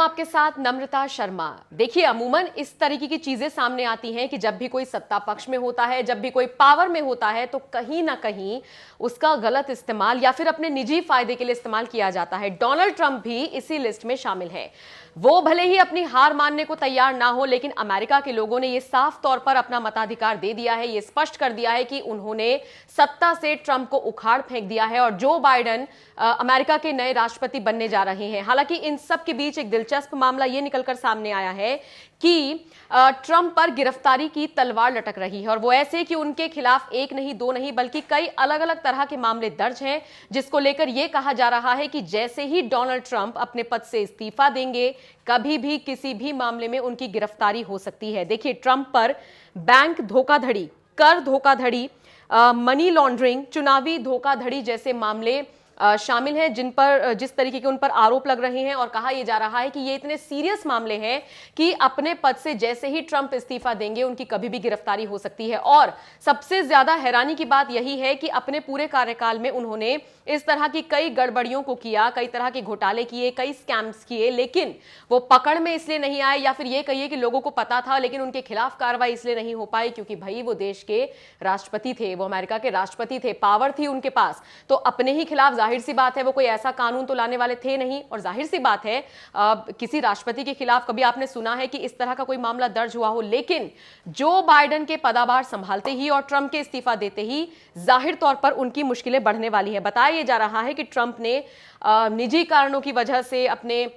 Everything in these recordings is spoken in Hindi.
आपके साथ नम्रता शर्मा। देखिए, अमूमन इस तरीके की चीजें सामने आती हैं कि जब भी कोई सत्ता पक्ष में होता है, जब भी कोई पावर में होता है, तो कहीं ना कहीं उसका गलत इस्तेमाल या फिर अपने निजी फायदे के लिए इस्तेमाल किया जाता है। डोनाल्ड ट्रंप भी इसी लिस्ट में शामिल है। वो भले ही अपनी हार मानने को तैयार ना हो, लेकिन अमेरिका के लोगों ने यह साफ तौर पर अपना मताधिकार दे दिया है। यह स्पष्ट कर दिया है कि उन्होंने सत्ता से ट्रंप को उखाड़ फेंक दिया है और जो बाइडेन अमेरिका के नए राष्ट्रपति बनने जा रहे हैं। हालांकि इन सब के बीच एक दिलचस्प मामला यह निकलकर सामने आया है कि ट्रंप पर गिरफ्तारी की तलवार लटक रही है, और वो ऐसे कि उनके खिलाफ एक नहीं, दो नहीं, बल्कि कई अलग अलग तरह के मामले दर्ज हैं, जिसको लेकर यह कहा जा रहा है कि जैसे ही डोनाल्ड ट्रंप अपने पद से इस्तीफा देंगे, कभी भी किसी भी मामले में उनकी गिरफ्तारी हो सकती है। देखिए, ट्रंप पर बैंक धोखाधड़ी, कर धोखाधड़ी, मनी लॉन्ड्रिंग, चुनावी धोखाधड़ी जैसे मामले शामिल हैं, जिन पर जिस तरीके के उन पर आरोप लग रहे हैं। और कहा यह जा रहा है कि ये इतने सीरियस मामले हैं कि अपने पद से जैसे ही ट्रंप इस्तीफा देंगे, उनकी कभी भी गिरफ्तारी हो सकती है। और सबसे ज्यादा हैरानी की बात यही है कि अपने पूरे कार्यकाल में उन्होंने इस तरह की कई गड़बड़ियों को किया, कई तरह के घोटाले किए, कई स्कैम्स किए, लेकिन वो पकड़ में इसलिए नहीं आए, या फिर ये कहिए कि लोगों को पता था लेकिन उनके खिलाफ कार्रवाई इसलिए नहीं हो पाई क्योंकि भाई वो देश के राष्ट्रपति थे, वो अमेरिका के राष्ट्रपति थे, पावर थी उनके पास। तो अपने ही खिलाफ जाहिर सी बात है वो कोई ऐसा कानून तो लाने वाले थे नहीं। और जाहिर सी बात है किसी राष्ट्रपति के खिलाफ कभी आपने सुना है कि इस तरह का कोई मामला दर्ज हुआ हो? लेकिन जो बाइडेन के पदाभार संभालते ही और ट्रंप के इस्तीफा देते ही जाहिर तौर पर उनकी मुश्किलें बढ़ने वाली है। बताया जा रहा है कि ट्रंप ने निजी कारणों की वजह से, अपने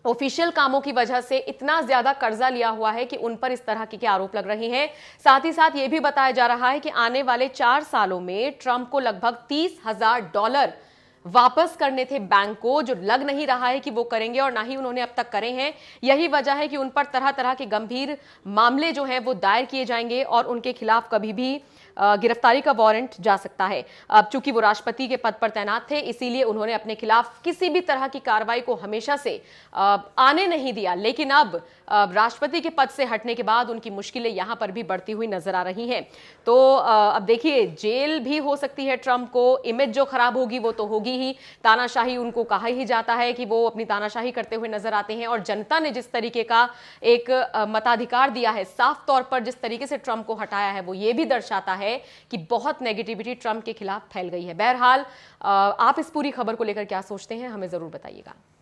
ऑफिशियल कामों की वजह से इतना ज्यादा कर्जा लिया हुआ है कि उन पर इस तरह के आरोप लग रहे हैं। साथ ही साथ यह भी बताया जा रहा है कि आने वाले 4 सालों में ट्रंप को लगभग $30,000 वापस करने थे बैंक को, जो लग नहीं रहा है कि वो करेंगे और ना ही उन्होंने अब तक करे हैं। यही वजह है कि उन पर तरह तरह के गंभीर मामले जो हैं वो दायर किए जाएंगे और उनके खिलाफ कभी भी गिरफ्तारी का वारंट जा सकता है। अब चूंकि वो राष्ट्रपति के पद पर तैनात थे, इसीलिए उन्होंने अपने खिलाफ किसी भी तरह की कार्रवाई को हमेशा से आने नहीं दिया। लेकिन अब राष्ट्रपति के पद से हटने के बाद उनकी मुश्किलें यहां पर भी बढ़ती हुई नजर आ रही हैं। तो अब देखिए, जेल भी हो सकती है ट्रंप को, इमेज जो खराब होगी वो तो होगी ही। तानाशाही, उनको कहा ही जाता है कि वो अपनी तानाशाही करते हुए नजर आते हैं, और जनता ने जिस तरीके का एक मताधिकार दिया है, साफ तौर पर जिस तरीके से ट्रंप को हटाया है, वो ये भी दर्शाता है कि बहुत नेगेटिविटी ट्रंप के खिलाफ फैल गई है। बहरहाल आप इस पूरी खबर को लेकर क्या सोचते हैं, हमें जरूर बताइएगा।